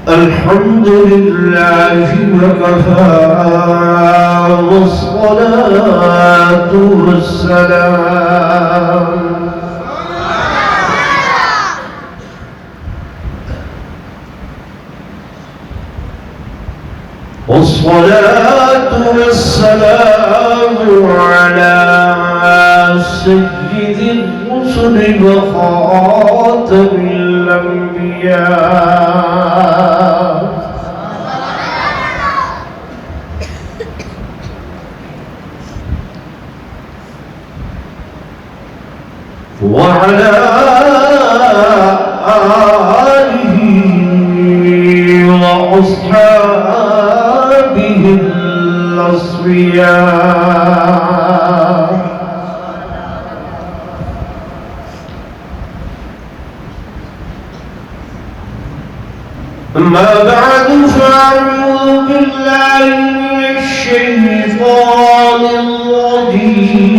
الحمد لله وكفى والصلاة والسلام على سيد الرسل وخاتم الأنبياء وعلى آله وأصحابه الأصفياء أما بعد فأعوذ بالله من الشيطان الرجيم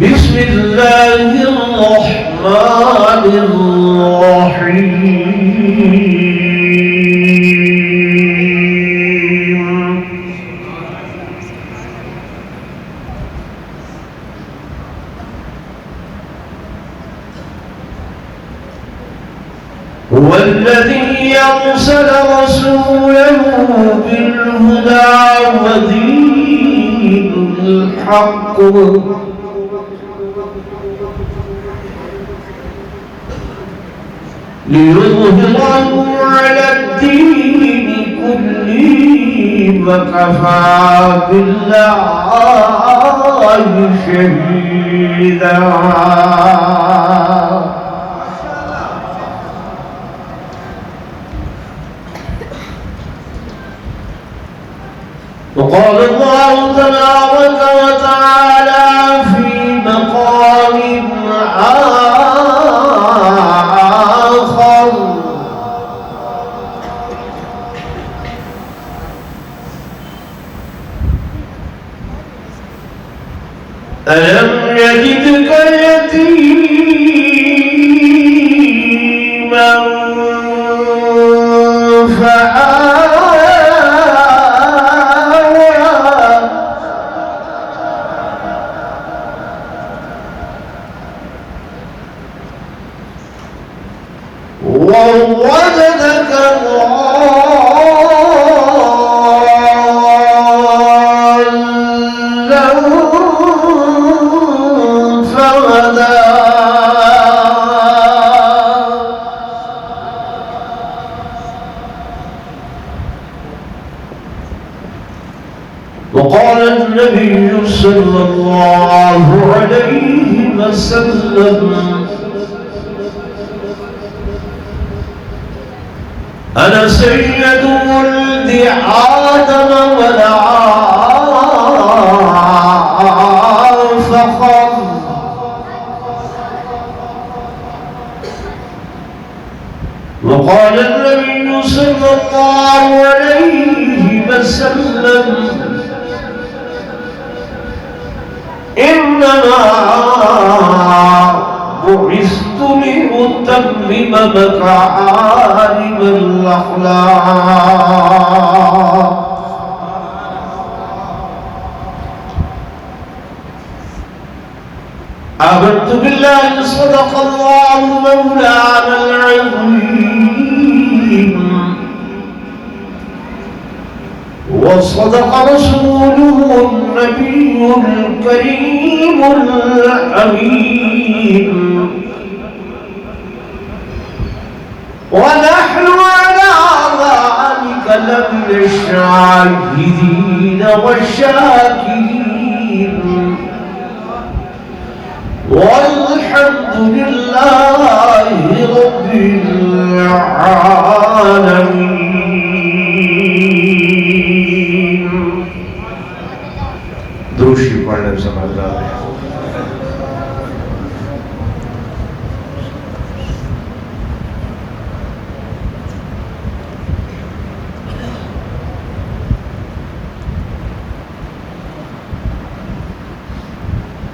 بسم الله الرحمن الرحيم هو الذي أرسل رسوله بالهدى ودين الحق ليظهره على الدين كله وكفى بالله شهيدا وقال الله تبارك وتعالى في مقام آخر ألم يجدك يتيما ووجدك ضالا فهدى وقال النبي صلى الله عليه وسلم أنا سيد ولد آدم ولا فخر وقال النبي صلى الله عليه وسلم إنما بعثت لأتمم مكارم الأخلاق آمنت بالله صدق الله مولانا العظيم وصدق رسوله النبي الكريم الأمين ونحن على ذلك لمن الشاهدين والشاكرين والحمد لله رب العالمين. دوشی پڑھنے سمجھدار ہے.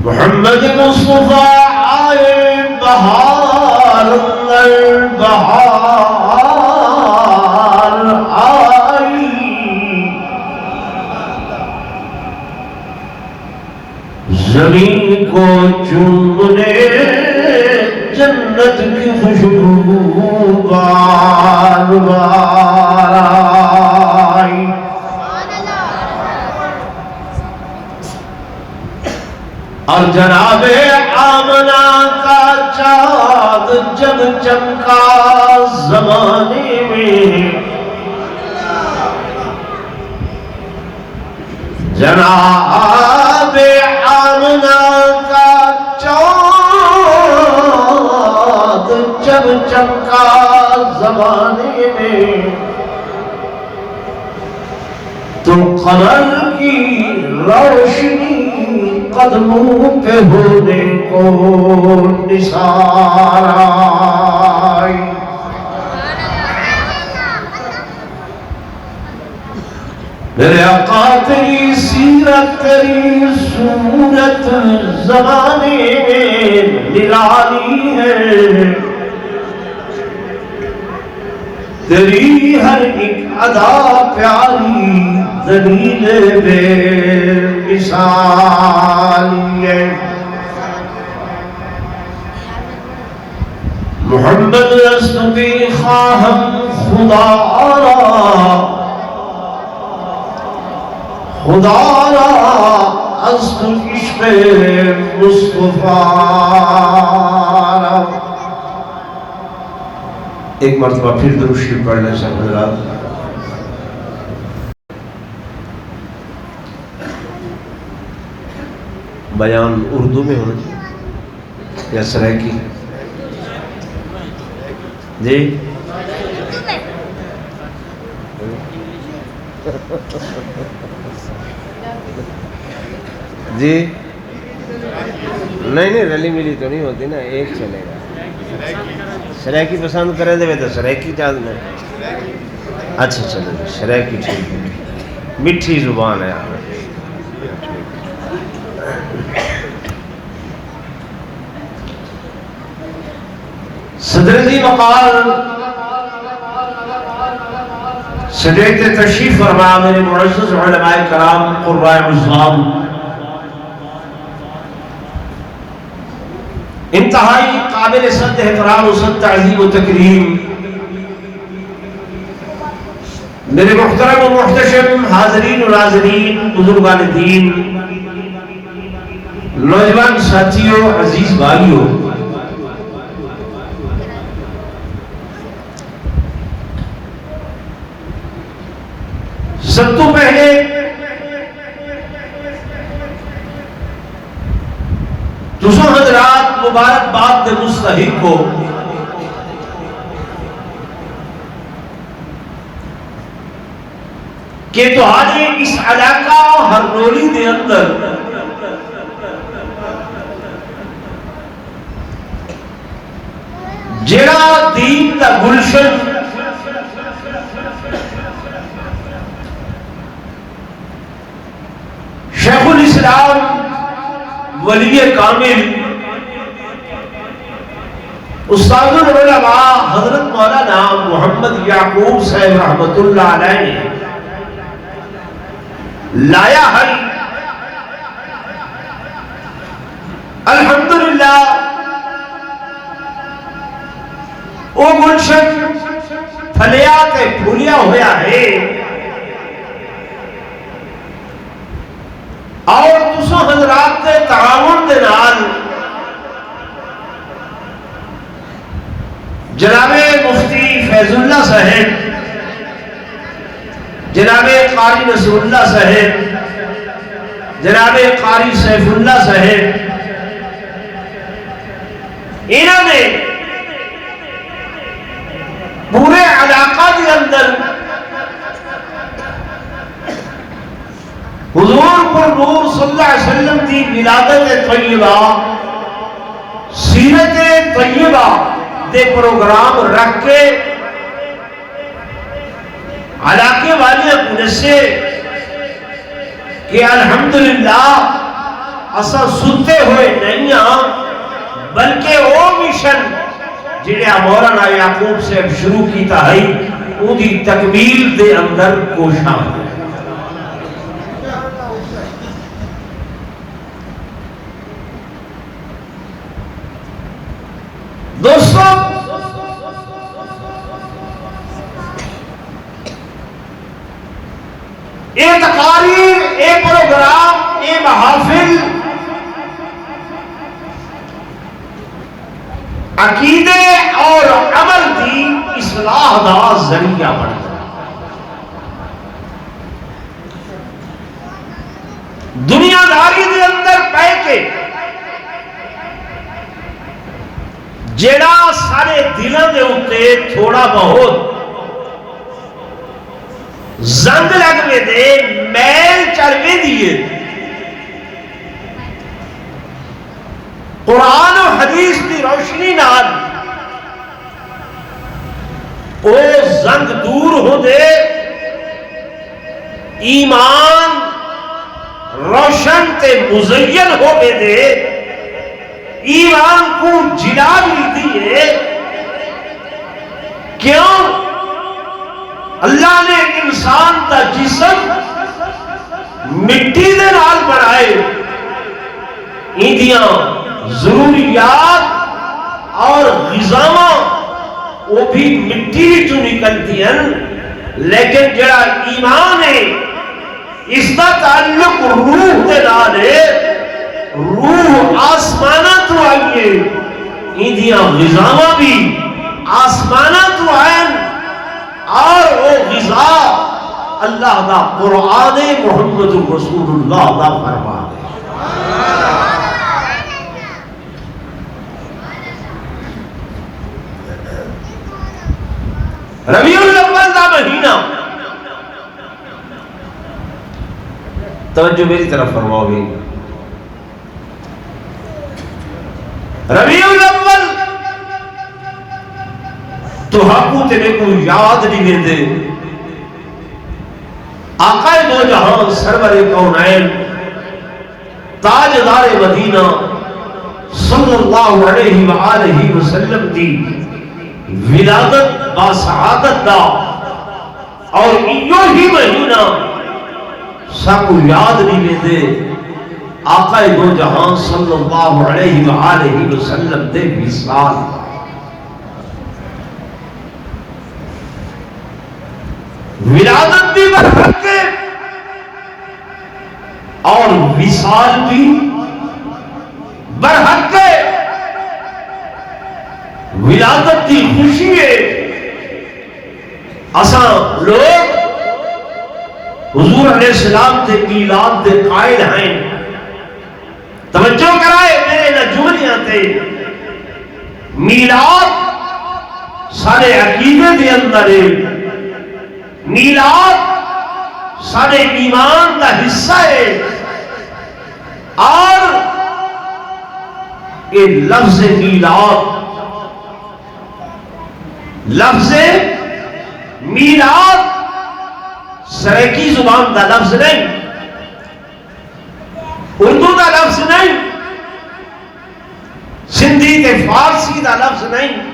محمد مصطفیٰ آئے بہار اندر بہار آئی، زمین کو چومنے جنت کی خوشبو بار بار آئی۔ اور جناب آمنہ کا چاند جب چمکا زمانے میں، جناب آمنہ کا چاند جب چمکا زمانے میں، تو قمر کی روشنی قدموں پہ ہونے کو نثار آئی۔ میرے آقا تیری سیرت تیری صورت زمانے میں نرالی ہے، تیری ہر ایک ادا پیاری دلیل بے مثالی ہے۔ محمد رسول خواہم خدا را، خدا را است عشق مصطفیٰ را۔ ایک مرتبہ پھر درود شریف پڑھ لیں سب حضرات۔ بیان اردو میں ہونا چاہیے یا سرائکی؟ جی جی نہیں رلی ملی تو نہیں ہوتی نا، ایک چلے گا۔ سرائکی پسند کرے دے تو سرائکی چاہتے ہیں۔ اچھا چلو سرائکی ٹھیک ہے، میٹھی زبان ہے۔ صدر جی مقال سٹیج تشریف فرما میرے معزز علماء کرام قرباء عظام، انتہائی قابل صد احترام و صد تعظیم و تکریم میرے محترم و محتشم حاضرین و ناظرین، بزرگان دین، نوجوان ساتھیوں، عزیز بھائیوں، سب تو پہلے تسو حضرات مبارکباد دے مستحق کو کہ تہاڈے اس علاقہ ہرنولی دے اندر جڑا دین دا گلشن شیخ الاسلام ولی کامل استاد العلماء حضرت مولانا محمد یعقوب صاحب رحمت اللہ علیہ نے لایا ہے۔ الحمدللہ وہ گلشن پھلیا تے پھولیا ہویا ہے، اور تسو حضرات کے تعاون دے نال جناب مفتی فیض اللہ صاحب، جناب قاری نصر اللہ صاحب، جناب قاری سیف اللہ صاحب، انہوں نے پورے علاقہ کے اندر حضور پر نور صلی اللہ علیہ وسلم کی ولادت طیبہ، سیرت طیبہ دے پروگرام رکھ کے علاقے والے کو دسے کہ الحمدللہ اسا ستے ہوئے نہیں ہاں، بلکہ وہ مشن جڑا مولانا یعقوب سے اب شروع کیتا ہے وہ دی تکمیل دے اندر کوشاں ہے۔ دوستو اے تقاریر، اے پروگرام، اے محافل عقیدے اور عمل دی اصلاح دا ذریعہ بنتا ہے۔ دنیا داری دے اندر پہ کے جڑا سارے دلوں دے اتے تھوڑا بہت زنگ لگوے دے، میل چڑھوے دیئے، قرآن و حدیث کی روشنی نال او زنگ دور ہو دے، ایمان روشن تے مزین ہو دے، ایمان کو جلا بھی دیئے۔ کیوں؟ اللہ نے انسان کا جسم مٹی دے نال بنائے، ایندیاں ضروریات اور غذاواں وہ بھی مٹی جو نکلتی ہیں، لیکن جڑا ایمان ہے اس کا تعلق روح دے نال ہے، روح آسمانہ تو آئیے، ایندیاں غذاواں بھی آسمانہ تو آئیں، اور وہ غذا اللہ دا قرآن محمد رسول اللہ دا فرمان ہے۔ ربیع الاول دا مہینہ، توجہ میری طرف فرماؤ گے، ربیع الاول تو حقو تیرے کو یاد نہیں دیندے، آقا دو جہاں سرور کونین تاجدار مدینہ صلی اللہ علیہ وآلہ وسلم دی ولادت با سعادت دا، اور ایو ہی مہینہ ساکو یاد نہیں دیندے آقا دو جہاں صلی اللہ علیہ وآلہ وسلم دے وصال۔ ولادت بھی برحق ہے اور وصال بھی برحق ہے۔ ولادت کی خوشی ہے، اساں لوگ حضور علیہ السلام تے میلاد دے قائل ہیں۔ توجہ کرائے میرے نجومیاں تے، میلاد سارے عقیدے دے اندر ہے، میلاد سارے ایمان کا حصہ ہے، اور یہ لفظ میلاد، لفظ میلاد سریکی زبان کا لفظ نہیں، اردو کا لفظ نہیں، سندھی تے فارسی کا لفظ نہیں،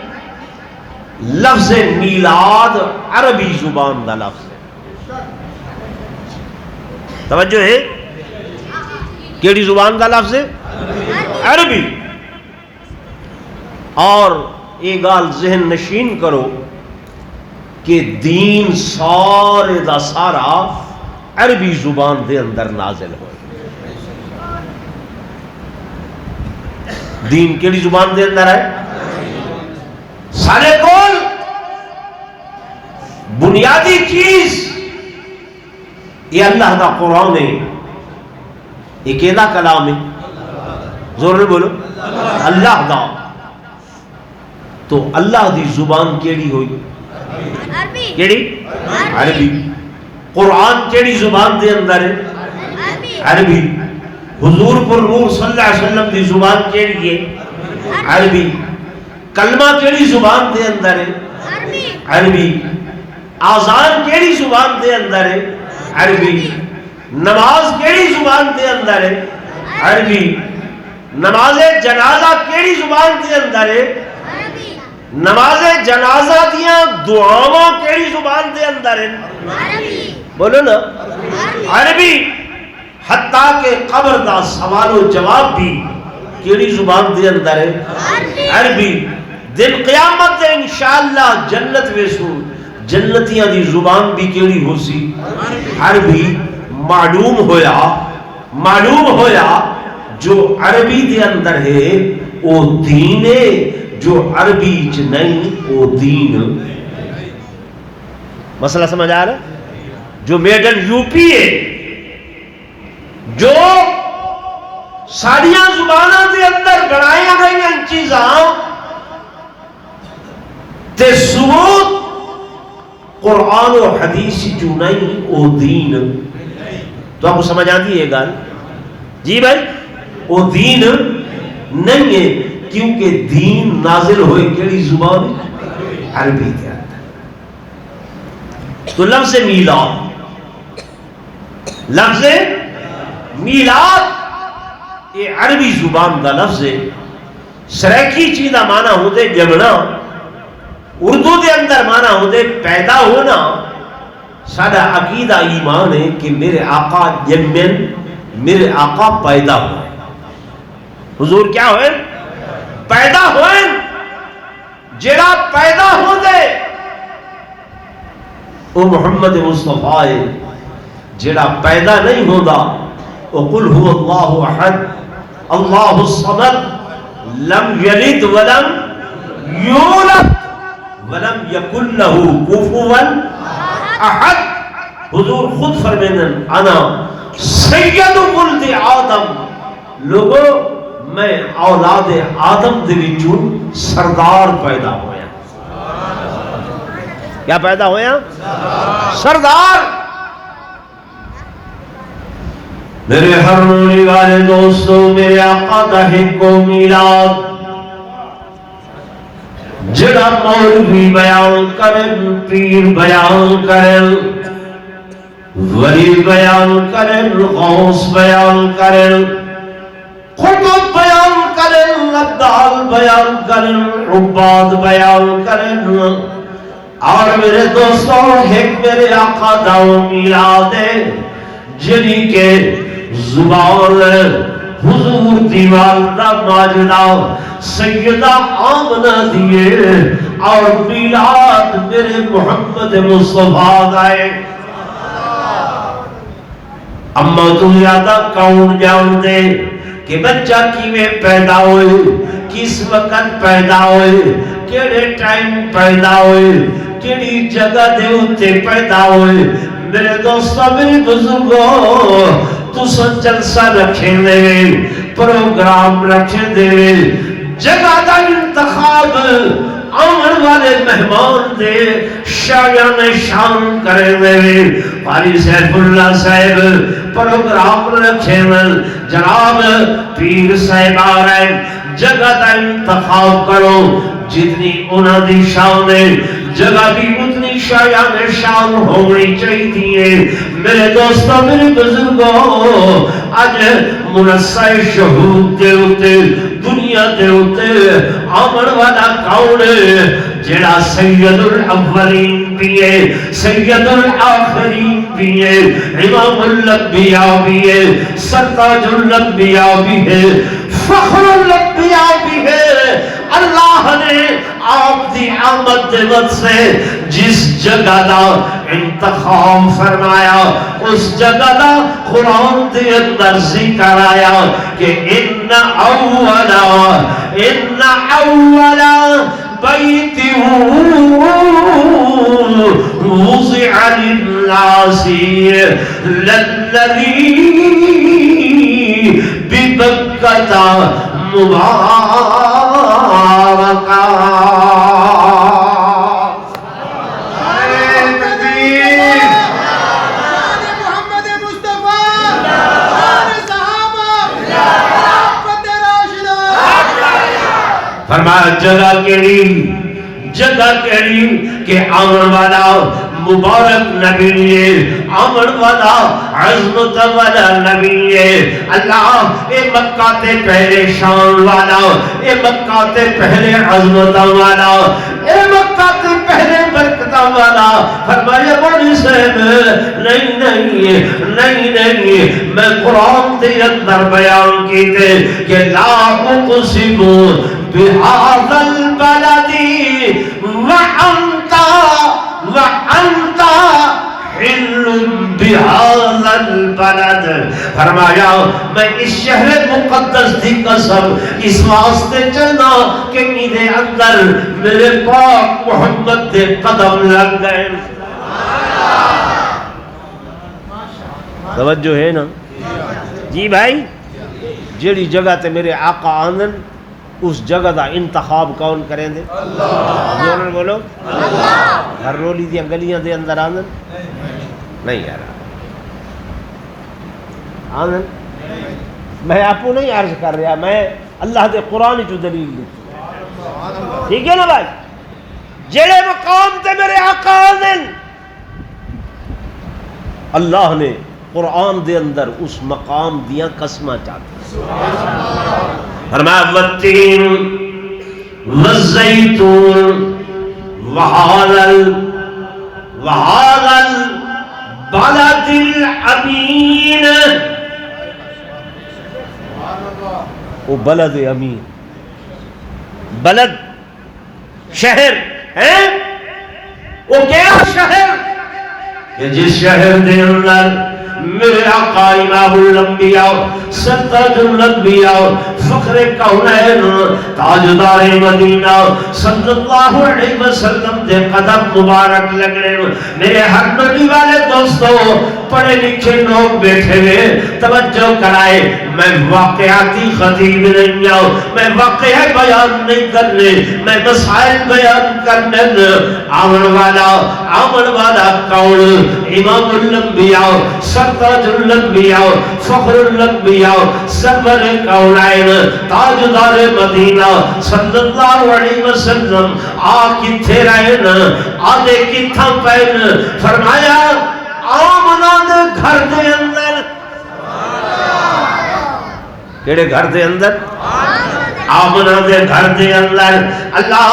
لفظ میلاد عربی زبان دا لفظ ہے۔ توجہ ہے، کیڑی زبان دا لفظ ہے؟ عربی۔ اور یہ گال ذہن نشین کرو کہ دین سارے دا سارا عربی زبان دے اندر نازل ہوئے۔ دین کیڑی زبان دے اندر ہے؟ سارے کول بنیادی چیز یہ اللہ کا قرآن ہے، یہ کیلا کلام ہے، زور نے بولو اللہ دا۔ تو اللہ دی زبان کیڑی ہوئی؟ کیڑی؟ عربی۔ قرآن کیڑی زبان دے اندر ہے؟ عربی۔ حضور پر نور صلی اللہ علیہ وسلم دی زبان کیڑی ہے؟ عربی۔ کلمہ کیڑی زبان دے اندر ہے؟ عربی۔ آذان کیڑی زبان دے اندر ہے؟ عربی۔ نماز کیڑی زبان دے اندر ہے؟ عربی. نماز جنازہ کیڑی زبان دے اندر ہے؟ نماز جنازہ دیاں دعاواں کیڑی زبان دے اندر ہیں؟ بولو نا عربی. حتیٰ کہ قبر دا سوال و جواب بھی کیڑی زبان دے اندر ہے؟ عربی. دن قیامت دے انشاءاللہ جنت ویسو جنتیاں دی زبان بھی کیڑی ہو سی؟ عربی. معلوم ہویا جو عربی دے اندر ہے او دین ہے، جو عربی چ نہیں او دین. مسئلہ سمجھ آ رہا ہے؟ جو میڈن یو پی ہے، جو ساڑیاں زبانہ دے اندر بنایا گئی ہیں چیزاں تے ثبوت قرآن و حدیث جو نہیں او دین. تو آپ کو سمجھ آتی ہے گال؟ جی بھائی وہ دین نہیں ہے، کیونکہ دین نازل ہوئے کیڑی زبان عربی کے اندر. تو لفظ میلاد یہ عربی زبان دا لفظ ہے. سریکی چیزہ مانا ہوتے جمنا، اردو دے اندر مانا ہوتے پیدا ہونا. سادہ عقیدہ ایمان ہے کہ میرے آقا جمن، میرے آقا پیدا ہوئے. حضور کیا ہوئے؟ پیدا ہوئے. جڑا پیدا ہو دے وہ محمد مصطفیٰ ہے. جڑا پیدا نہیں ہوتا وہ قل هو اللہ احد اللہ الصمد لم یلد ولم یولد ولم یکن له کفوا احد. حضور خود فرمائیں انا سید ولد آدم. لوگو میں اولاد آدم دے وچوں سردار پیدا ہویا. کیا پیدا ہویا؟ سردار. میرے ہرمونی والے دوستو، میرے آقا دا ہکو میلاد جڑا مولوی بیان کرن، پیر بیان کرن، ولی بیان کرن، غوث بیان کرن، قطب بیان کرن، ابدال بیان کرن، عباد بیان کرن. اور میرے دوستوں ایک میرے آقا دا میلاد ہے جنہی کے زبان حضور دیوالدہ ماجدہ سیدہ آمنہ دیئے اور میلاد میرے محمد مصطفیٰ گائے. اما تو یادہ کون جاؤں دے کہ بچہ کیویں پیدا ہوئے، کس وقت پیدا ہوئے، کیڑے ٹائم پیدا ہوئے، کیڑی جگہ دے ہوتے پیدا ہوئے. میرے دوستہ، میرے بزرگوں، تو سن جلسہ رکھیں دے، پروگرام رکھیں دے، جگہ دا انتخاب آمن والے مہمان دے شایان شان کریں دے. قاری سیف اللہ صاحب پروگرام رکھیں دے، جناب پیر صاحب آ رہے ہیں، جگہ دا انتخاب کرو جتنی انہاں دی شان ہے، جگہ بھی اتنی شایان شان ہونی چاہیے. میرے دوستوں، میرے بزرگوں، آج منصہ شہود دے ہوتے، دنیا دے ہوتے آمن والا کون ہے؟ جڑا سید الاولین بھی ہے، سید الآخرین بھی ہے، امام الانبیاء بھی ہے، سرتاج الانبیاء بھی ہے، فخر الانبیاء بھی ہے. اللہ نے آپ دی آمد دے وقت سے جس جگہ دا انتخاب فرمایا، اس جگہ دا قرآن دے اندر ذکر آیا کہ ان اولا بیت وضع للناس للذی ببکۃ مبارکہ. فرمایا جگہ کیڑی؟ جگہ کہڑی کہ آمن والا مبارک نبی ہے، آمن والا عظمت والا نبی ہے۔ اللہ اے مکہ تے پہلے شان والا، اے مکہ تے پہلے عظمت والا، اے مکہ تے پہلے برکت والا، فرمایا بڑی صاحب نہیں نہیں نہیں نہیں، میں قرآن دے اندر بیان کیتے کہ لا اقسم بهذا البلد وانت حل بهذا البلد، فرمایا میں اس شہر مقدس دی قسم اس واسطے چلنا کہ میرے اندر میرے پاک محمد دے قدم لگ گئے۔ توجہ ہے نا جی بھائی؟ جیڑی جگہ تے میرے آقا آندن اس جگہ دا انتخاب کون کریں دے؟ اللہ بولو اللہ۔ ہر رولی دیا گلیاں دے اندر آندن نہیں یار آندن، میں آپ کو نہیں عرض کر رہا، میں اللہ دے قرآن جو دلیل دی، ٹھیک ہے نا بھائی؟ جیڑے مقام تے میرے آقا آندن اللہ نے قرآن دے اندر اس مقام دیا قسمہ چاہتے فرمایا والتین والزیتون وہذا البلد الامین، وہ بلد امین، بلد شہر ہے، وہ کیا شہر کہ جس شہر دے اندر میرے آقا امام الانبیاء سرتاج الانبیاء فخر کونین تاجدار مدینہ صلی اللہ علیہ وسلم دے قدم مبارک لگنے۔ میرے ہر نبی والے دوستوں پڑھے لکھے لوگ بیٹھے ہوئے توجہ کرائے، میں واقعاتی خطیب نہیں آؤں، میں واقعہ بیان نہیں کرنے، میں مسائل بیان کرنے۔ آمن والا کون؟ امام الانبیاء سرتاج الانبیاء فخر الانبیاء سرور کونین تاجدار مدینہ صلی اللہ علیہ وسلم آ کتھے رہن، آدھے کتھاں پہن؟ فرمایا آمنہ دے گھر دے اندر۔ کیڑے گھر دے اندر؟ آمنہ دے گھر دے اندر۔ اللہ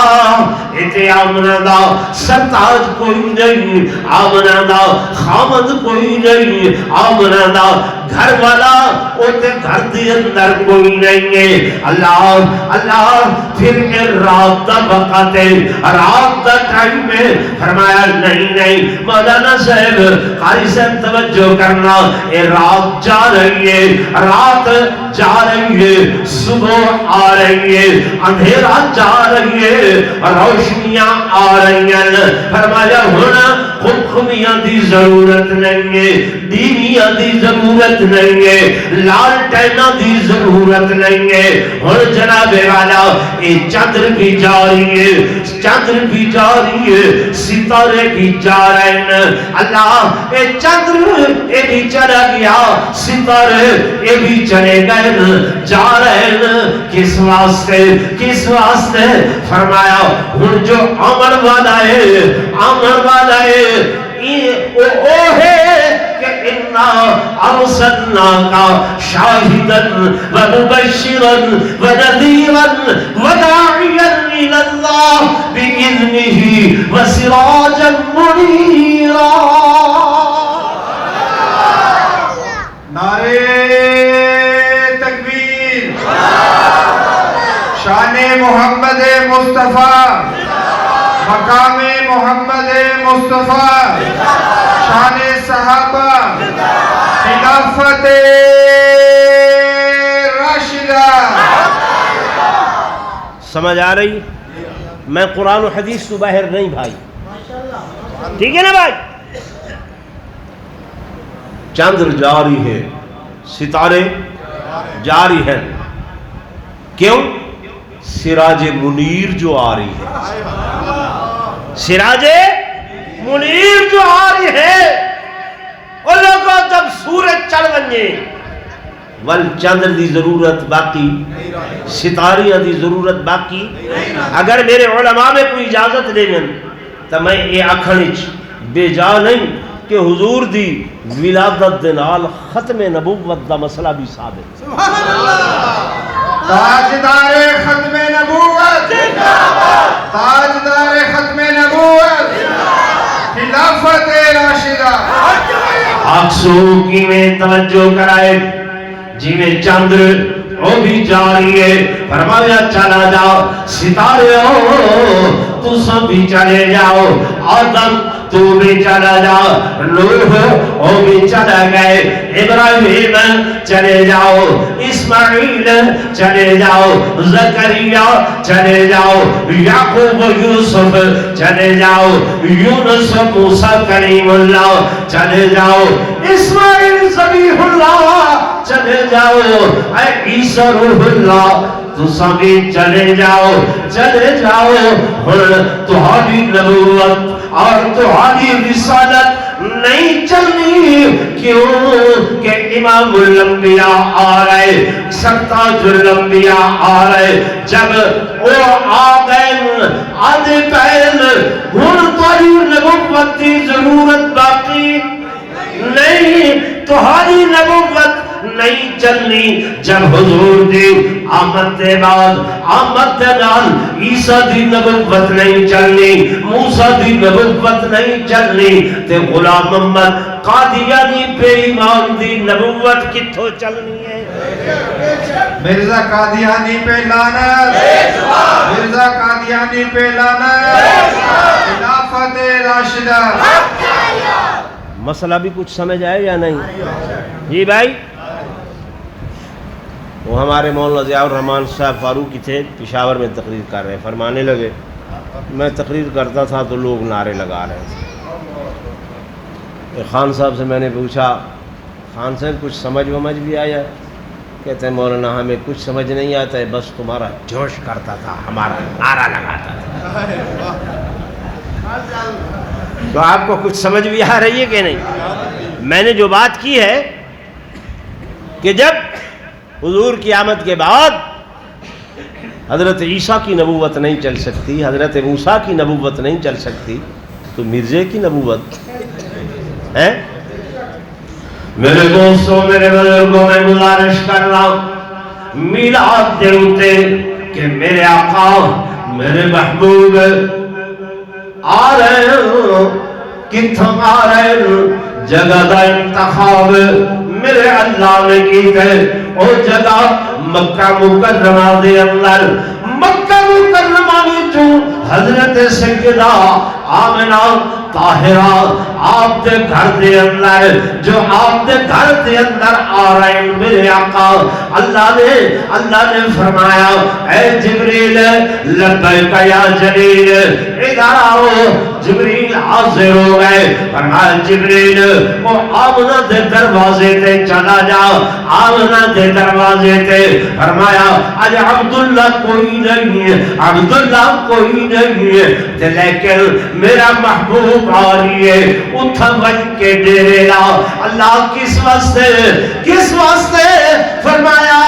اتے آمنہ دا سرتاج کوئی نہیں، آمنہ دا خامد کوئی نہیں، آمنہ دا گھر والا اتے گھر دے اندر کوئی نہیں ہے۔ اللہ پھر رات دا وقت ہے، رات دا ٹائم میں فرمایا نہیں مولانا صاحب قاری صاحب توجہ کرنا، اے رات جا رہی ہے، رات جا رہی ہے، صبح آ رہی ہے، اندھیرا جا رہی ہے، روشنیاں آ رہی ہیں۔ فرمایا ہونا خودخمیاں دی ضرورت نہیں ہے، دیویاں دی ضرورت نہیں ہے، لالٹینہ دی ضرورت نہیں ہے۔ اور جناب والا یہ چندر بھی جا رہی ہے، چندر بھی جا رہی ہے، ستارے بھی جا رہے ہیں۔ اللہ یہ چندر یہ بھی چلا گیا، ستارے یہ بھی چلے گئے، جا رہے ہیں۔ کس واسطے؟ کس واسطے؟ فرمایا ہن جو امن والا ہے، امن والا ہے وہ ہے کہ انا ارسلناک شاہدا ومبشرا ونذیرا وداعیا الی اللہ باذنہ وسراجا منیرا۔ نعرہ تکبیر، شان محمد مصطفیٰ، مقام محمد مصطفیٰ، شان صحابہ، خلافت راشدہ۔ سمجھ آ رہی؟ میں قرآن و حدیث تو باہر نہیں بھائی، ٹھیک ہے نا بھائی؟ چندر جاری ہے، ستارے جاری ہیں، کیوں؟ سراج منیر جو آ رہی ہے، سراج منیر جو آ رہی ہے۔ اور لوگوں جب سورج چڑھ بنجے ول چندر دی ضرورت باقی ستاریاں دی ضرورت باقی اگر میرے علماء میں کوئی اجازت دے گن تو میں یہ آکھن وچ بے جا نہیں کہ حضور دی ولادت دے نال ختم نبوت دا مسئلہ بھی ثابت سبحان اللہ تاجدار ختم نبوت تاجدار ختم نبوت خلافت راشدہ آکسو کی میں توجہ کرائے جی میں چندر وہ بھی جاری ہے فرمایا چلا جاؤ ستارے ہو تو سب بھی چلے جاؤ آدم تو بھی چلا جاؤ نوح وہ بھی چلا گئے ابراہیم چلے جاؤ اسماعیل چلے جاؤ زکریا چلے جاؤ یعقوب یوسف چلے جاؤ یونس موسیٰ کریم اللہ چلے جاؤ اسماعیل ذبیح اللہ چلے جاؤ اے عیسیٰ روح اللہ تو سبھی چلے جاؤ تمہاری نبوت اور تمہاری رسالت نہیں چلنی کیوں کہ امام الانبیاء آ رہے سرتاج الانبیاء آ رہے جب وہ آ گئے آدھے پہل ہن تمہاری نبوت کی ضرورت باقی نہیں تمہاری نبوت نہیں چلنی جب حضور دی آمد دے بعد آمد دے نال عیسیٰ دی نبوت نہیں چلنی موسیٰ دی نبوت نہیں چلنی تے غلام محمد قادیانی بے ایمان دی نبوت کتھوں چلنی ہے مرزا قادیانی پہ لعنت مرزا قادیانی پہ لعنت خلافت راشدہ مسئلہ بھی کچھ سمجھ آئے یا نہیں جی بھائی وہ ہمارے مولانا ضیاء الرحمن صاحب فاروقی تھے پشاور میں تقریر کر رہے فرمانے لگے میں تقریر کرتا تھا تو لوگ نعرے لگا رہے تھے خان صاحب سے میں نے پوچھا خان صاحب کچھ سمجھ ومجھ بھی آیا کہتے ہیں مولانا ہمیں کچھ سمجھ نہیں آتا ہے بس تمہارا جوش کرتا تھا ہمارا نعرہ لگاتا تھا تو آپ کو کچھ سمجھ بھی آ رہی ہے کہ نہیں میں نے جو بات کی ہے کہ جب حضور کی آمد کے بعد حضرت عیسیٰ کی نبوت نہیں چل سکتی حضرت موسیٰ کی نبوت نہیں چل سکتی تو مرزے کی نبوت ہے میرے دوستوں میرے بزرگوں میں گزارش کر رہا ہوں میلاد دے اتے کہ میرے آقا میرے محبوب آ رہے ہیں کتھوں آ رہے ہیں جگہ دا انتخاب میرے اللہ نے کی ہے او جگہ مکہ مکرمہ دے اندر مکہ مکرمہ وچوں حضرت سیدہ آمنہ طاہرہ آپ دے گھر دے اندر جو آپ دے گھر دے اندر آ رہے ہیں میرے آقا اللہ نے فرمایا اے جبریل لبیک یا جلیل ادھر آؤ جبریل حاضر ہو گئے فرمایا جبریل وہ آمنہ دے دروازے تے چلا جا آمنہ دے دروازے تے فرمایا آج عبداللہ کوئی نہیں ہے عبداللہ کوئی نہیں ہے لیکن میرا محبوب آ رہی ہے اتھا بن کے ڈیرے لا اللہ کس واسطے فرمایا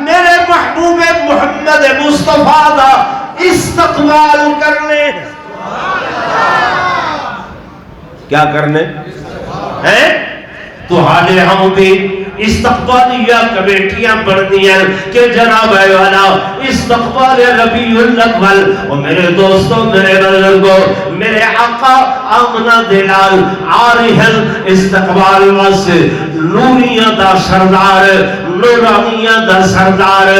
میرے محبوب محمد مصطفیٰ دا استقبال کرنے کیا کرنے ہیں تو حالے ہم بھی استقبالیہ کمیٹیاں بڑھنی ہیں کہ جناب اے والا استقبال ربیع الاول اور میرے دوستوں میرے بزرگوں میرے آقا آمنہ دلال آ رہی ہیں استقبال واسطے نوریہ دا سردار نورانیہ دا سردار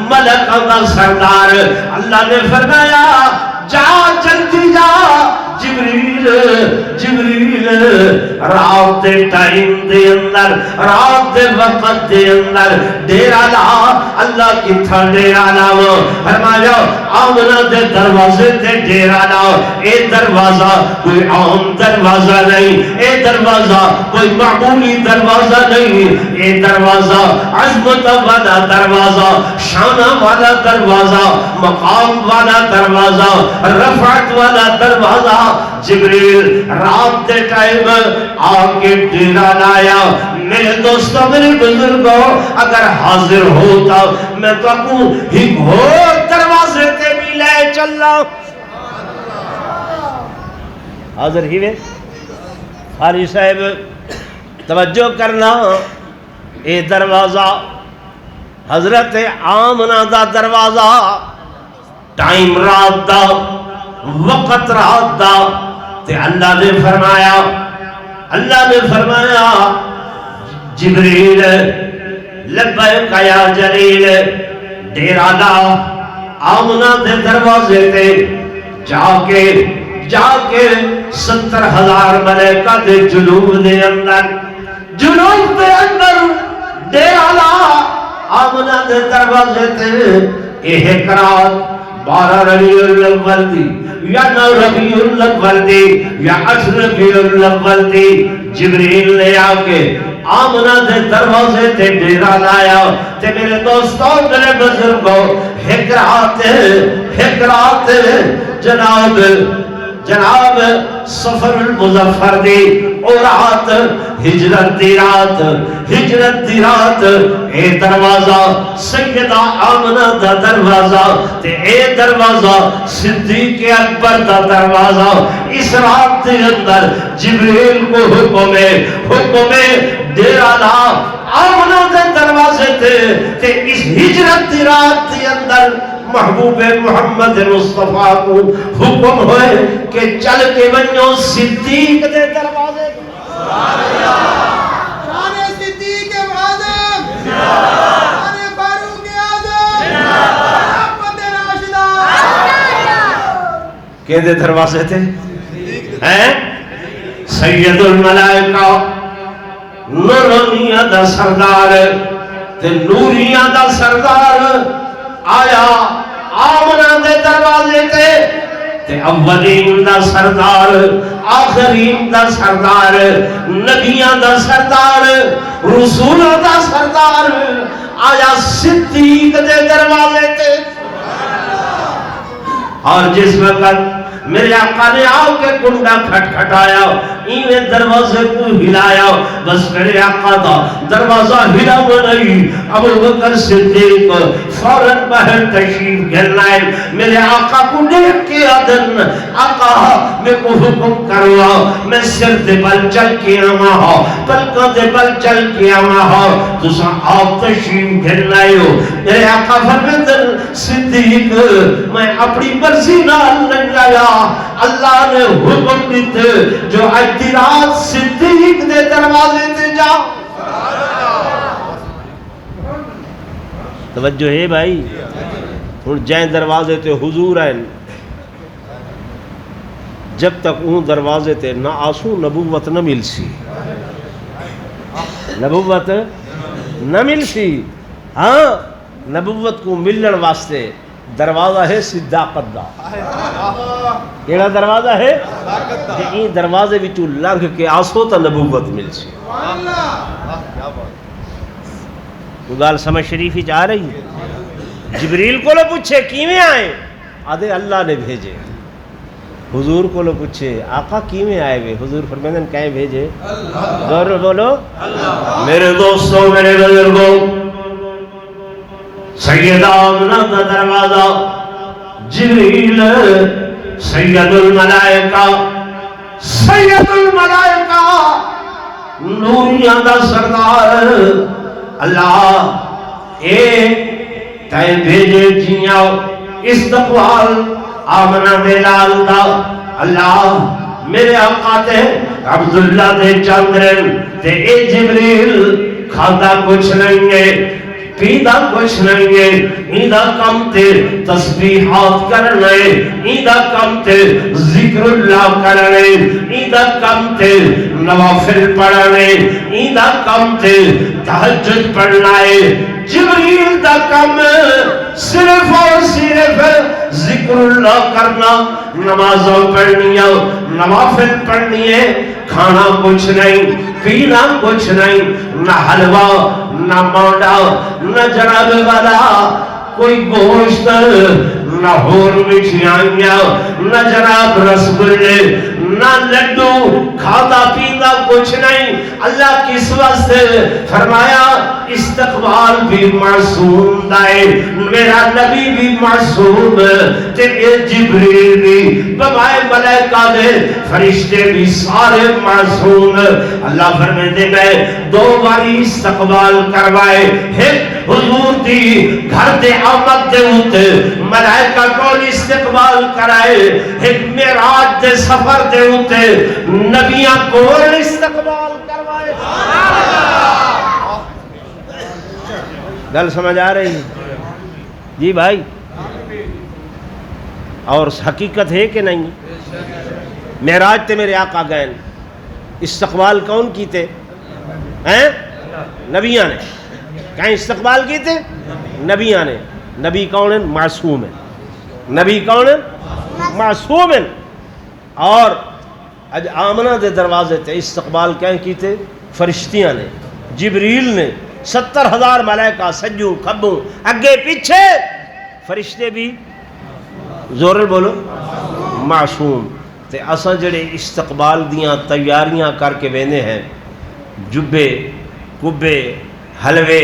ملک دا سردار اللہ نے فرمایا جا جلدی جا جبریل رات دے ٹائم دے اندر رات دے وقت دے اندر ڈیرا لا اللہ کتھا ڈیرا لاو فرمایا آمنہ دے دروازے تے ڈیرا لاو اے دروازہ کوئی عام دروازہ نہیں اے دروازہ کوئی معمولی دروازہ نہیں اے دروازہ عظمت والا دروازہ شانہ والا دروازہ مقام والا دروازہ رفعت والا دروازہ جبریل رات دے ٹائم آگے ڈیرا لایا میرے دوستوں میرے بزرگوں اگر حاضر ہوتا میں تو اکو ہی گھور دروازے تے بھی لے چلا حاضر ہی میں قاری صاحب توجہ کرنا اے دروازہ حضرت آمنہ دا دروازہ ٹائم رات دا وقت رات دا تے اللہ نے فرمایا جبریل لبیک یا جلیل ڈیرہ لا آمنہ دے دروازے تے جا کے 70,000 ملائکہ دے جنوب دے اندر ڈیرہ لا آمنہ دے دروازے تے ایک رات 12 ربیع الاول دی یا 9 ربیع الاول دی یا 8 ربیع الاول دی جبریل نے آکے آمنہ دے دروازے تے ڈیرہ لایا تے میرے دوستوں میرے بزرگوں ایک رات جناب سفر المظفر دی اور رات ہجرت دی رات اے دروازہ سیدہ آمنہ دا دروازہ تے اے دروازہ صدیق اکبر دا دروازہ اس رات دے اندر جبریل کو حکم ڈیرہ لا آمنہ دے دروازے تے اس ہجرت دی رات دے اندر محبوب محمد مصطفیٰ کو حکم ہوئے کہ چل کے بنو صدیق دے دروازے شان صدیق اعظم شان فاروق اعظم محمد راشدہ کہ دے دروازے تھے سید الملائکہ نورانیہ دا سردار تے نوریہ دا سردار آیا آمنہ دے دروازے تے اولین دا سردار آخرین دا سردار نبیان دا سردار رسولہ دا سردار آیا صدیق دے دروازے تے اور جس وقت میرے آقا نے آؤ کے کنڈا کھٹکھٹایا ایویں دروازے کو ہلایا بس میرے آقا دا دروازہ ہلا نہیں ابو بکر صدیق فوراً باہر تشریف گھرنائے میرے آقا کو دیکھ کے آدن آقا میں کو حکم کروا میں سر دے بل چل کے آما ہو پلکہ دے بل چل کے آما ہو تو سا آپ تشریف گھرنائے ہو میرے آقا فرمدن صدیق میں اپنی مرضی نال لگایا اللہ نے حکم دیتے جو اجتی رات صدیق دے دروازے تے جاؤ توجہ ہے بھائی ہن جائیں دروازے تے حضور ہیں جب تک اون دروازے تے نہ آسو نبوت نہ مل سی نبوت نہ مل سی ہاں نبوت کو ملن واسطے دروازہ ہے صداقت دا کیڑا دروازہ ہے کہ این دروازے وچوں لنگھ کے آسو تا نبوت مل سی وہ گال سمجھ شریفی جا رہی ہے جبریل کو لو پوچھے کیویں آئے آدھے اللہ نے بھیجے حضور کو لو پوچھے آقا کیویں آئے ہوئے حضور فرمائیں کہیں بھیجے زور بولو میرے دوستوں میرے بزرگوں سیدہ آمنہ دا دروازہ جبریل سید الملائکہ نوریاں دا سردار اللہ اے تائیں بھیجے جیاں استقبال آمنہ دے لال دا اللہ میرے آقا تے عبداللہ دے چندرن تے اے جبریل کھاتا کچھ نہیں ہے پیدا کچھ نہیں ہے ایدہ کم تے تسبیحات کرنے ایدہ کم تے ذکر اللہ کرنے ایدہ کم تے نوافل پڑھنے ایدہ کم تے تہجد پڑھنے جبریل دا کم صرف اور صرف ذکر اللہ کرنا نمازوں پڑھنی ہے نوافل پڑھنی ہے کھانا کچھ نہیں پینا کچھ نہیں نہ حلوہ نہ مانڈا نہ جناب والا کوئی گوشت نہ ہور مٹھائیاں، نہ جناب رسگلے، نہ لڈو، کھاتا پیتا کچھ نہیں. اللہ کس واسطے فرمایا استقبال بھی معصوم دائے، میرا نبی بھی معصوم تے اے جبریل بھی، ببائے ملائکہ دے فرشتے بھی سارے معصوم. اللہ فرماتے میں دو باری استقبال کروائے، ایک حضور دی گھر دے آمد دے ہوتے ملائکہ کول استقبال کرائے، ایک معراج دے سفر دے ہوتے نبیاں کول استقبال کروائے. گل سمجھ آ رہی جی بھائی؟ اور حقیقت ہے کہ نہیں؟ معراج تے میرے آقا گئے، استقبال کون کیتے ہیں؟ نبیاں نے. کہیں استقبال کیتے؟ نبیاں نے. نبی کون ہیں؟ معصوم ہیں. نبی کون ہیں؟ معصوم ہیں. اور اج آمنہ دے دروازے تے استقبال کہیں کیتے؟ فرشتیاں نے، جبریل نے، 70,000 ملائکہ سجوں کھبوں اگے پیچھے، فرشتے بھی زور بولو معصوم. تے اساں جڑے استقبال دیاں تیاریاں کر کے ویندے ہیں، جبے کبے حلوے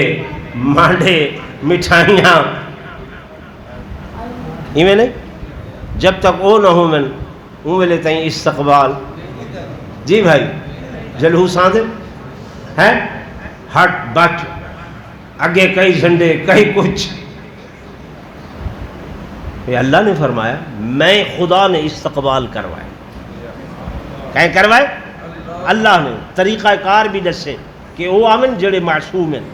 مانڈے مٹھائیاں، ایویں نہیں؟ جب تک او نہ ہو من اون ویلے تائیں استقبال. جی بھائی جلوس آندے ہیں، ہٹ بٹ اگے کئی جھنڈے کئی کچھ. یہ اللہ نے فرمایا میں خدا نے استقبال کروائے. کہیں کروائے؟ اللہ نے. طریقہ کار بھی دسے کہ وہ آمن جڑے معصوم ہیں.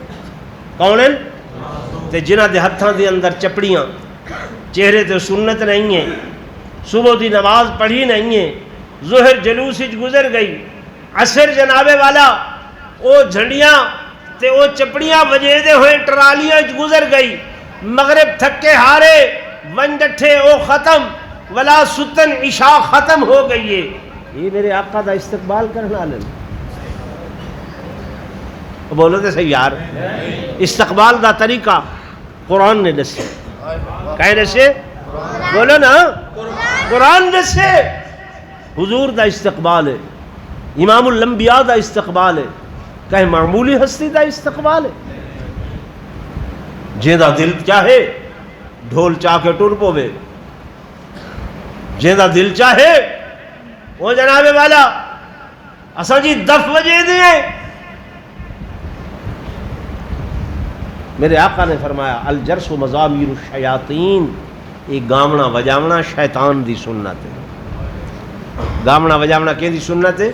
کون ہیں؟ تے جنہ دے ہتھاں دے اندر چپڑیاں، چہرے تے سنت نہیں ہیں، صبح دی نماز پڑھی نہیں ہے، ظہر جلوس وچ گزر گئی، عصر جنابے والا او جھنڈیاں تے او چپڑیاں وجے دے ہوئے ٹرالیاں وچ گزر گئی، مغرب تھکے ہارے ون ڈٹھے او ختم، ولا ستن عشاء ختم ہو گئی ہے. یہ میرے آقا دا استقبال کرنا لیں. بولو تے صحیح یار. استقبال دا طریقہ قرآن نے دسے. کہیں دسے؟ بولو نا. قرآن دسے. حضور دا استقبال ہے، امام الانبیاء دا استقبال ہے، کہیں معمولی ہستی دا استقبال ہے. جیندہ دل چاہے ڈھول چاہ کے ٹر پوے، جیندہ دل چاہے وہ جناب والا اساں جی دف وجے دیں. میرے آقا نے فرمایا الجرس و مزامیر الشیاطین، یہ گامنا وجاونا شیطان دی سنت ہے. گامنا وجاونا کی دی سنت ہے؟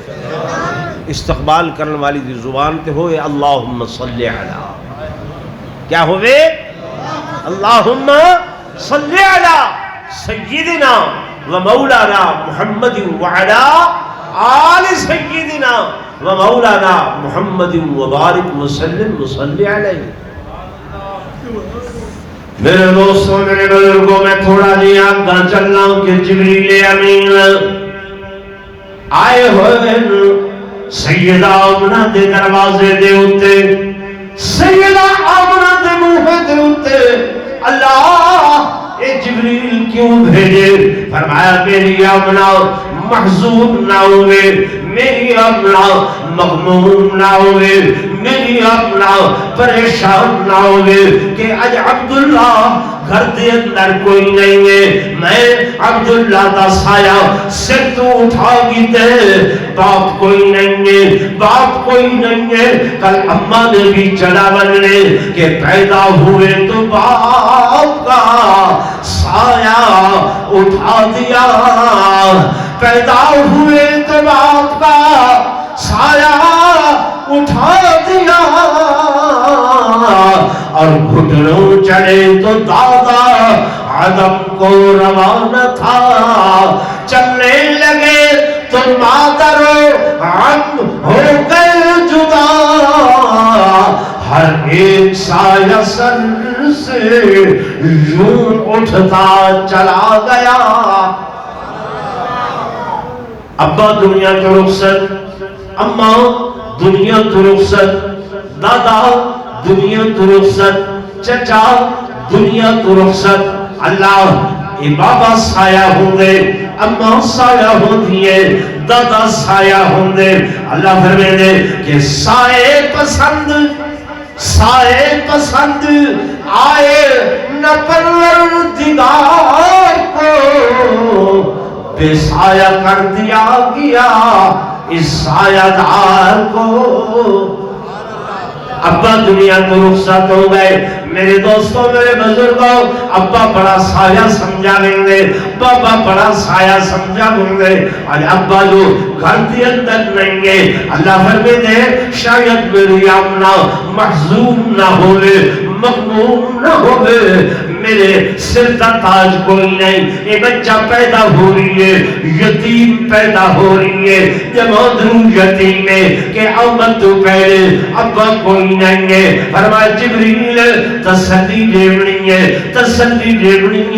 استقبال کرنے والی دی زبان تے ہوئے اللہم صلی علی، کیا ہوئے؟ اللہم صلی علی سیدنا و مولانا محمد وعلا آل سیدنا و مولانا محمد وبارک وسلم وصلی علیہ. میرے دوستوں میرے بزرگوں میں تھوڑا جی آگا چلنا کہ جبریل امین آئے ہوئے سیدہ آمنہ دے دروازے دے ہوتے، سیدہ آمنہ دے منہ دے ہوتے. اللہ اے جبریل کیوں بھیجے؟ فرمایا میری آمنہ محزون نہ ہوئے، میری آمنہ مغموم نہ ہوئے، میری آمنہ پریشان نہ ہوئے کہ اج عبداللہ گھر دے اندر کوئی نہیں ہے، میں عبداللہ دا سایہ سر تو اٹھا گی تے باپ کوئی نہیں ہے، باپ کوئی نہیں ہے. کل اماں نے بھی چلا بننے کہ پیدا ہوئے تو باپ کا سایہ اٹھا دیا، پیدا ہوئے تو باپ کا سایہ اٹھا دیا، اور گھٹنوں چڑھے تو دادا عدم کو روانہ تھا، چلنے لگے تو مادر عم ہو گئے جدا، ہر ایک سایہ سر سے یوں اٹھتا چلا گیا. ابا دنیا تو رخصت، اماں دنیا تو رخصت، دادا دنیا تو رخصت، چچا دنیا تو رخصت. اللہ یہ بابا سایہ ہوں گے، اماں سایہ ہوتی ہے، دادا سایہ ہوں گے. اللہ فرمائے دے کہ سائے پسند آئے نہ پروردگار کو، بے سایہ کر دیا گیا اس سایہ دار کو. ابا دنیا کو رخصت ہو گئے. میرے دوستوں، میرے بزرگوں، ابا بڑا سایہ سمجھا گئیں گے، بابا بڑا سایہ سمجھا گئیں گے، اور ابا جو گھر کے اندر نہیں گے. اللہ فرمائے دے شاید میری آمنہ محزون نہ ہوئے، مغموم نہ ہوئے، میرے سر کا تاج کوئی نہیں. یہ بچہ پیدا ہو رہی ہے، یتیم پیدا ہو رہی ہے، جب ادھر یتیم ہے کہ آمد تو پہلے ابا کوئی نہیں ہے. فرمایا جبریل تسلی دیونی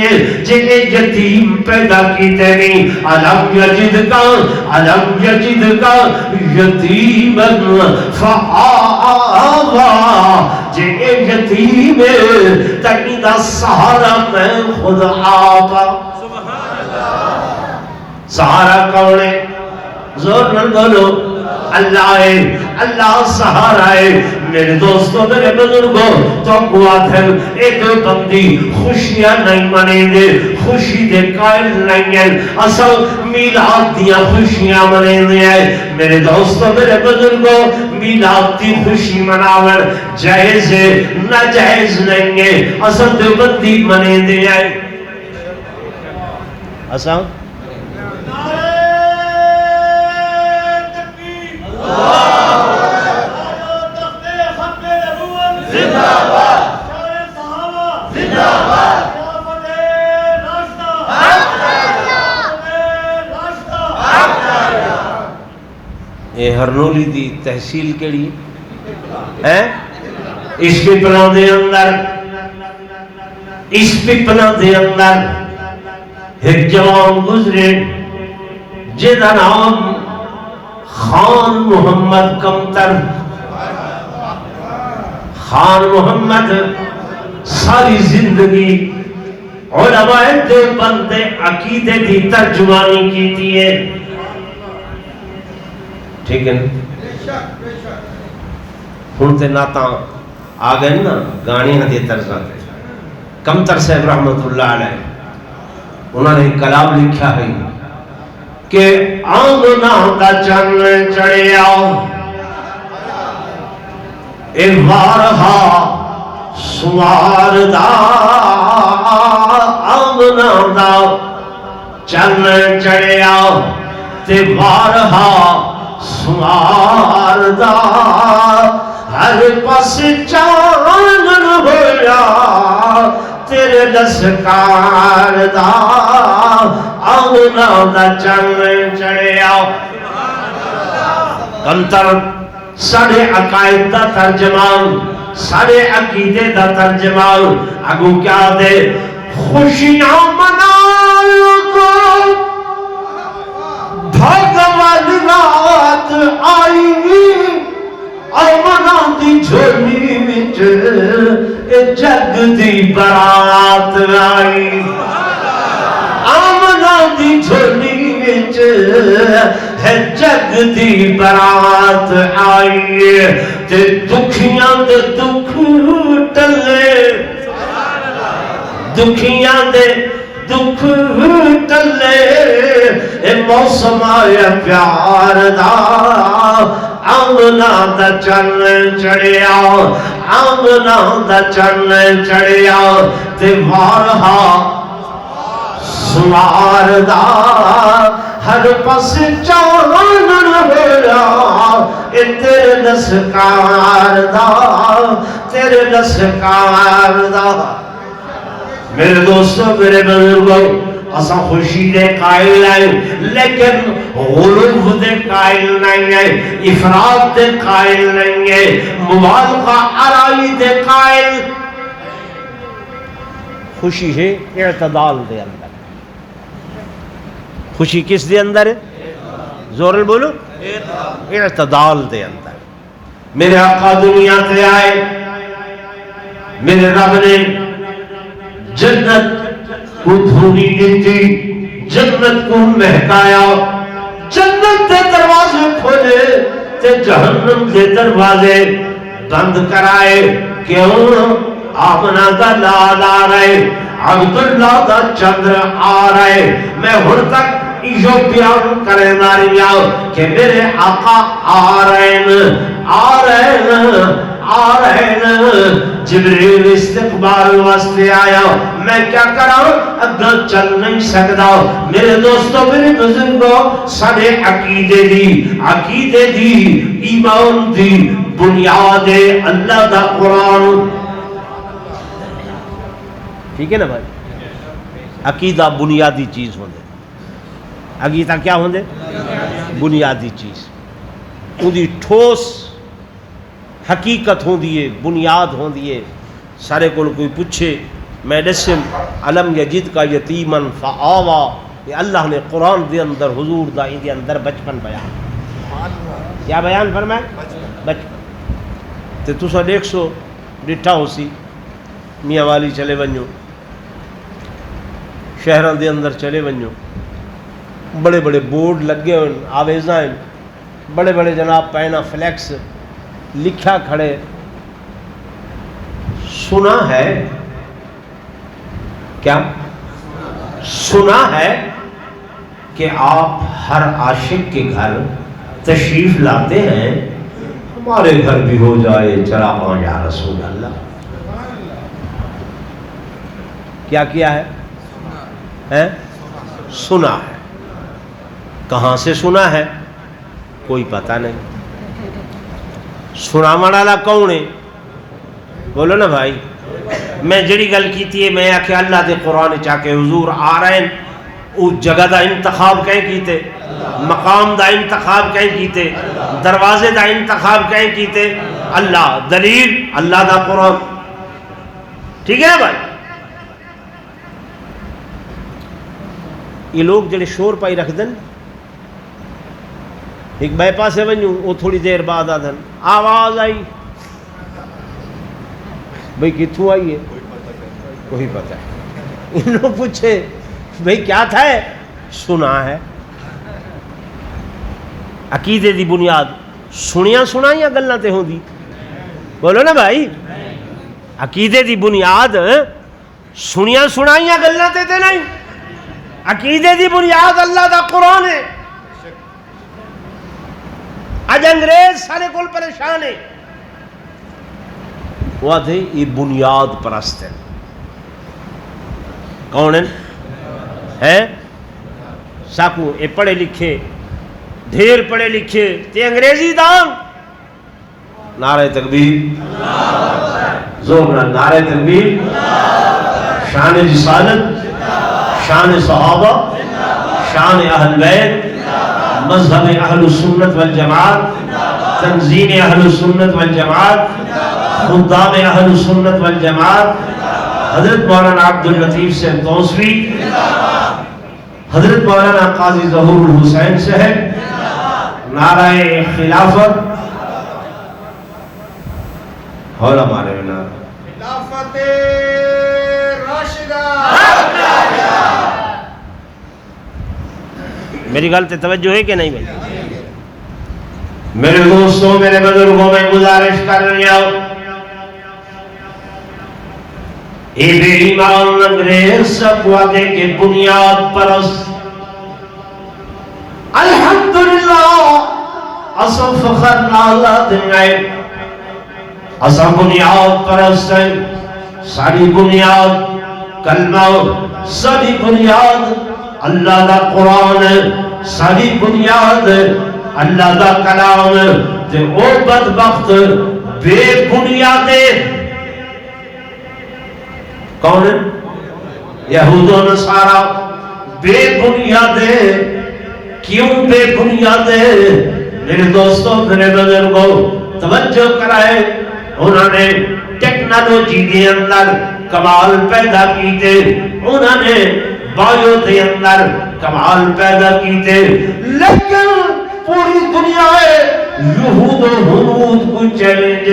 ہے جے یتیم پیدا کیتے نہیں. علم یجد کا یتیمن فآوا، جے یتیم تکی دا سہارا میں خود آبا. سہارا کون ہے؟ زور نہ بولو. اللہ ہے، اللہ سہارا ہے. میرے دوستوں، میرے بزرگوں، تو قوات ہے ایک بندی خوشیاں نہیں منے دے، خوشی دے قائل نہیں ہے. اصل میلاد دیا خوشیاں منے دے ہے. میرے دوستوں، میرے بزرگوں، میلاد دی خوشی مناور جائز ہے، ناجائز نہیں ہے. اصل دے بندی منے دے ہے. اصل یہ ہرنولی دی تحصیل کیڑی ہے؟ اس پپلاں دے اندر ایک جوان گزرے جہدا نام خان محمد کمتر. خان محمد ساری زندگی علماء دیوبند عقیدے دی ترجمانی کیتی ہے. ٹھیک ہے نا؟ ہن تے ناتاں آ گئے نا گانیاں دی طرزاں تے. کمتر صاحب رحمت اللہ علیہ انہوں نے کلام لکھا ہے کہ آنگنا دا چن چڑھیا اے وارہا سوار دا. آنگنا دا چن چڑھیا تے وارہا سوار دا. ہر پاس چانن ہویا تیرے دسکار دا. آنگنا دا چن چڑھیا. کمتر ساڑھے عقائد دا ترجمان، ساڑھے عقیدے دا ترجمان اگو کیا دے؟ خوشیاں مناؤ کو بھگوان رات آئی، آمنا دی جھولی وچ اے جگ دی برات آئی. آمنا دی جھولی وچ ہے جگ دی برات آئی. تے دکھیاں دے دکھ ٹلے، دکھیاں دے دکھ ٹلے. اے موسم آیا پیار دا. آنگنا دا چن چڑھیا، آنگنا دا چن چڑھیا تے وارہا سوار دا. ہر پاس چانن ہویا اے تیرے دسکار دا، تیرے دسکار دا. میرے دوستوں، میرے بزرگوں، اساں خوشی دے قائل ہیں لیکن غلو دے قائل نہیں ہیں، افراد دے قائل نہیں ہیں، مبالغہ آرائی دے قائل. خوشی ہے اعتدال دے اندر. خوشی کس دے اندر ہے؟ زور بولو. اعتدال دے اندر. میرے آقا دنیا تے آئے، میرے رب نے جنت کو دھونی دیتی، جنت کو مہکایا، جنت دے دروازے کھولے تے جہنم دے دروازے بند کرائے. کیوں؟ آمنہ دا لال آ رہے، عبداللہ دا چندر آ رہے. میں ہر تک یہ بیان کرے ناری آؤ کہ میرے آقا آ رہے ہیں. جبریل استقبال واسطے آیا. میں کیا کراؤں؟ اگر چل نہیں سکتا. میرے دوستوں، میرے بزرگوں، سارے عقیدے دی ایمان دی بنیاد اللہ دا قرآن. ٹھیک ہے نا بھائی؟ عقیدہ بنیادی چیز ہوندے. عقیدہ کیا ہوندے؟ بنیادی چیز. اندی ٹھوس حقیقت ہوندی ہے، بنیاد ہوندی ہے. سارے کو کوئی پوچھے میں دسم علم یجد کا یتیمن فآوا، یہ اللہ نے قرآن دے اندر حضور دا دے اندر بچپن بیان. کیا بیان فرمائے؟ بچپن. تے تسا دیکھ سو ڈٹھا ہو سی میاں والی چلے ونجو، شہران دے اندر چلے ونجو، بڑے بڑے بورڈ لگے ہوئے، آویزاں ہیں، بڑے بڑے جناب پینا فلیکس لکھا کھڑے. سنا ہے کیا؟ سنا ہے کہ آپ ہر عاشق کے گھر تشریف لاتے ہیں. ہمارے گھر بھی ہو جائے چلا پاؤں یا رسول اللہ. کیا کیا ہے؟ سنا ہے. کہاں سے سنا ہے؟ کوئی پتہ نہیں. سنا والا کون ہے؟ بولو نا بھائی. میں جڑی گل کیتی ہے، میں آکھے اللہ دے قرآن چاہ کے حضور آ رہے ہیں. اس جگہ دا انتخاب کہیں کیتے، مقام دا انتخاب کہیں کیتے، دروازے دا انتخاب کہیں کیتے؟ اللہ. دلیل اللہ دا قرآن. ٹھیک ہے بھائی؟ یہ لوگ جڑے شور پائی رکھ دن، ایک بائی پاسے ونجوں وہ تھوڑی دیر بعد آدھن آواز آئی. بھئی کتھوں آئی ہے؟ کوئی پتہ ہے. ان لوگ پوچھے بھئی کیا تھا ہے؟ سنا ہے. عقیدے دی بنیاد سنیا گلاں تے ہوندی. بولو نا بھائی. عقیدے دی بنیاد سنیا گلاں تے نہیں. عقیدے دی بنیاد اللہ دا قرآن ہے. اج انگریز سارے کول پریشان ہے. وہ آدھے یہ بنیاد پرست ہے. کون ہے؟ ساکو اے پڑھے لکھے، ڈھیر پڑھے لکھے تے انگریزی دان. نعرہ تکبیر، زور نعرہ تکبیر. شان رسالت، شان صحابہ، شان اہل بیت، مذہب اہل سنت والجماعت، تنظیم اہل سنت والجماعت، خدام اہل سنت والجماعت، حضرت مولانا عبداللطیف سے توسوی، حضرت مولانا قاضی ظہور الحسین صاحب، نعرہ خلافت. اور ہمارے نعرہ خلافت راشدہ. میری گل تے توجہ ہے کہ نہیں بھائی؟ میرے دوستوں، میرے بزرگوں، میں گزارش کر رہا ہوں، اے بے ایمان انگریز سب وعدے کے بنیاد پرست. الحمدللہ اصل فخر نالا دنگائے، اصل بنیاد پرست ہے. ساری بنیاد کلمہ، ساری بنیاد اللہ دا قرآن ہے، ساری بنیاد اللہ دا کلام. تے او بدبخت بے بنیادے کون ہے؟ یہود و نصارہ. بے بنیادے. کیوں بے بنیادے؟ میرے دوستوں، میرے بزرگوں، توجہ کرائے. انہوں نے ٹیکنالوجی دے اندر کمال پیدا کیتے، انہوں نے بایو دے اندر کمال پیدا کیتے، لیکن پوری دنیا یہود و ہنود کو چیلنج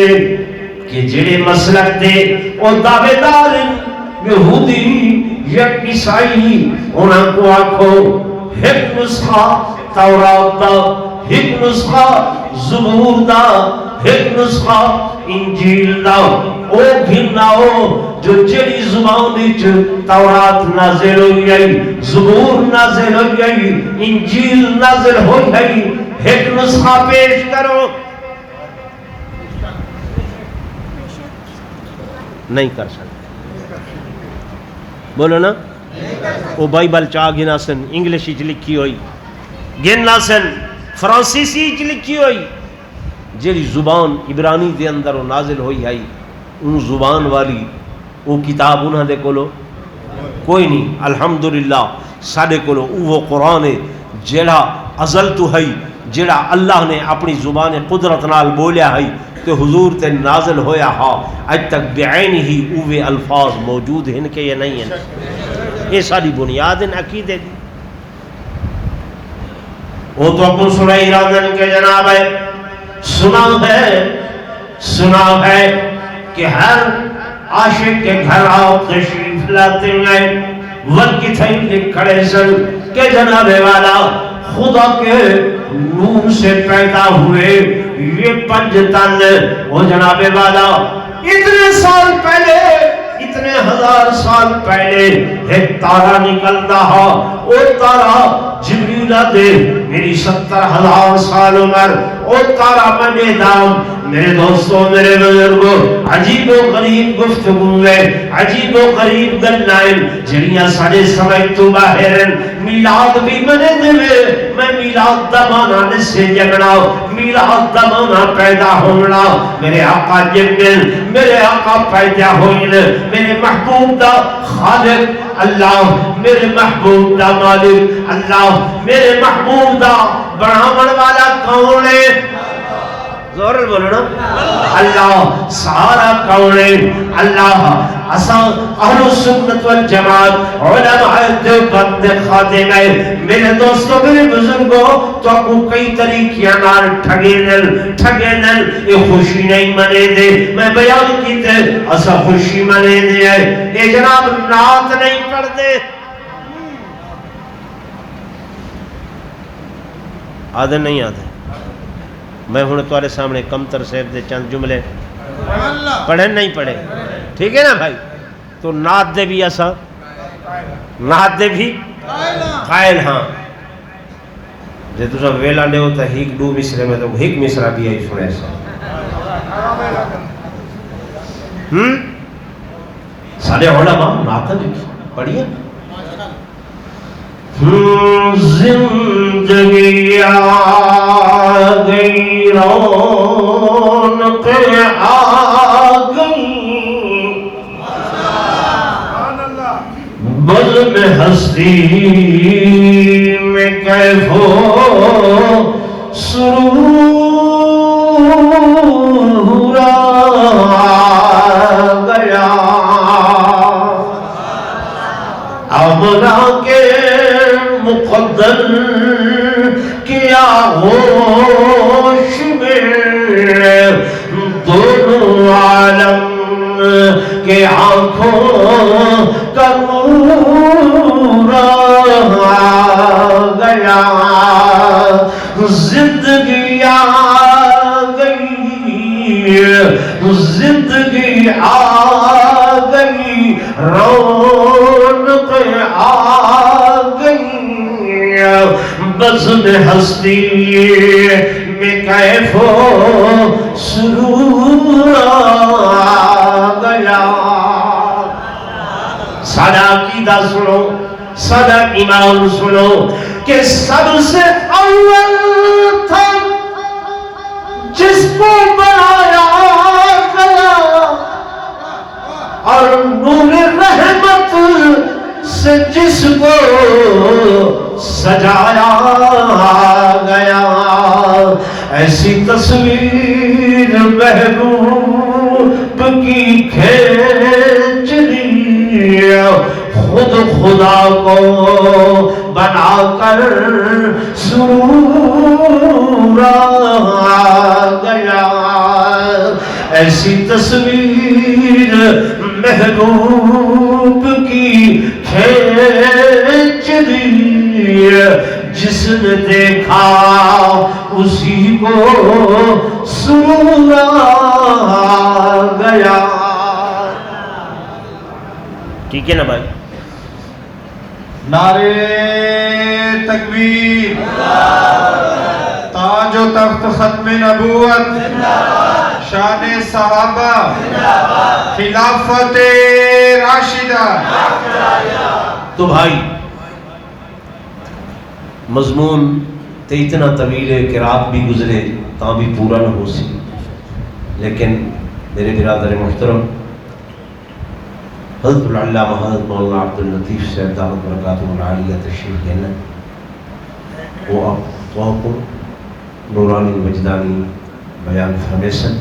کہ جڑے مسلک دے اور دعوے دار یہودی یک عیسائی انہاں کو آکھو ایک نسخہ تورات دا، ایک نسخہ زبور دا، ایک نسخہ انجیل دا، او گھناؤ جو جڑی زبان وچ تورات نازل ہوئی ہے، زبور نازل ہوئی ہے، انجیل نازل ہوئی ہے، ایک نسخہ پیش کرو. نہیں کر سکتے. بولو نا. وہ بائبل چاہ گنا سن انگلش وچ لکھی ہوئی، گنا سن فرانسیسی وچ لکھی ہوئی، جیڑی زبان عبرانی دے اندر وہ نازل ہوئی ہے ان زبان والی وہ کتاب انہاں دے کولو کوئی نہیں. الحمدللہ ساڈے کولو وہ قرآن ہے جیڑا ازل تو ہے، جیڑا اللہ نے اپنی زبان قدرت نال بولیا ہے کہ حضور تے نازل ہویا ہا، اج تک بعین ہی اوے الفاظ موجود ہیں کہ یہ نہیں ہیں. یہ ساری بنیاد ہیں عقیدے دی. وہ تو ابو سلیمان کے جناب ہے سنا ہے کہ ہر عاشق کے گھر آؤ تشریف لاتے ہیں، وقت تھے لکھڑے سن کہ جناب والا خدا کے نور سے پیدا ہوئے یہ 5 تن، وہ جناب والا اتنے سال پہلے، اتنے 1000 سال پہلے ایک تارا نکلتا ہا. او تارا جبریل دے میری 70,000 سال عمر، او تارا میں دام. میرے دوستوں میرے بزرگوں عجیب و غریب گفتگو ہے، عجیب و غریب گلائیں جڑیاں سارے سمجھ تو باہر. میلاد بھی منے دے میں میلاد دا مانا نسے جگڑا، میلاد دا مانا پیدا ہونا. میرے آقا جبریل میرے آقا پیدا ہوئے، میرے محبوب دا خالق اللہ، میرے محبوب دا مالک اللہ، میرے محبوب دا بڑھاون والا کون ہے؟ زور بولو نا. اللہ سارا کون ہے؟ اللہ. اساں اہل سنت والجماعت علماء دیوبند خادم ہے. میرے دوستوں میرے بزرگوں تو کو کئی طریقیاں نال ٹھگے نل یہ خوشی نہیں منے دے. میں بیان کیتے اساں خوشی منے دے ہے، یہ جناب نعت نہیں پڑھ دے. آدھے نہیں آدھے. میں ہوں تمہارے سامنے کمتر صاحب دے چند جملے پڑھے نہیں پڑھے، ٹھیک ہے نا بھائی. تو نعت دے بھی ایسا، نعت دے بھی قائل. ہاں جے تو سب ویلا لے ہوتا ہیک 2 مصرے میں تو ہیک مصرہ بھی ہے سنے سا. سارے علماء نعت دے پڑھیے. زندگی آگئی رونق آگئی، بزم ہستی میں کیف و سرور آگیا. امنا کے مقدر کیا ہوش میں دونوں عالم کے آنکھوں کا نور آ گیا. زندگی آ گئی، زندگی آ گئی، رونق آ گئی. بزم ہستی میں کیف و سرور آ گیا. سادہ عقیدہ سنو، سادہ ایمان سنو کہ سب سے اول تھا جس کو بنایا گیا، اور نور رحمت سے جس کو سجایا گیا. ایسی تصویر محبوب کی کھینچ لی، خود خدا کو بنا کر سرور آ گیا. ایسی تصویر محبوب کی کھینچ دی، جس نے دیکھا اسی کو سرور آ گیا. ٹھیک ہے نا بھائی؟ نعرے تکبیر، تاج و تخت ختم نبوت، شان صحابہ، خلافت راشدہ. تو بھائی مضمون تے اتنا طویل ہے کہ رات بھی گزرے تاں بھی پورا نہ ہو سی، لیکن میرے برادر محترم حضرت العلامہ حضرت مولانا عبد اللطیف صاحب دامت برکاتہ العالیہ تشریف لینا، وہ آپ کو نورانی وجدانی بیان فرمیسن.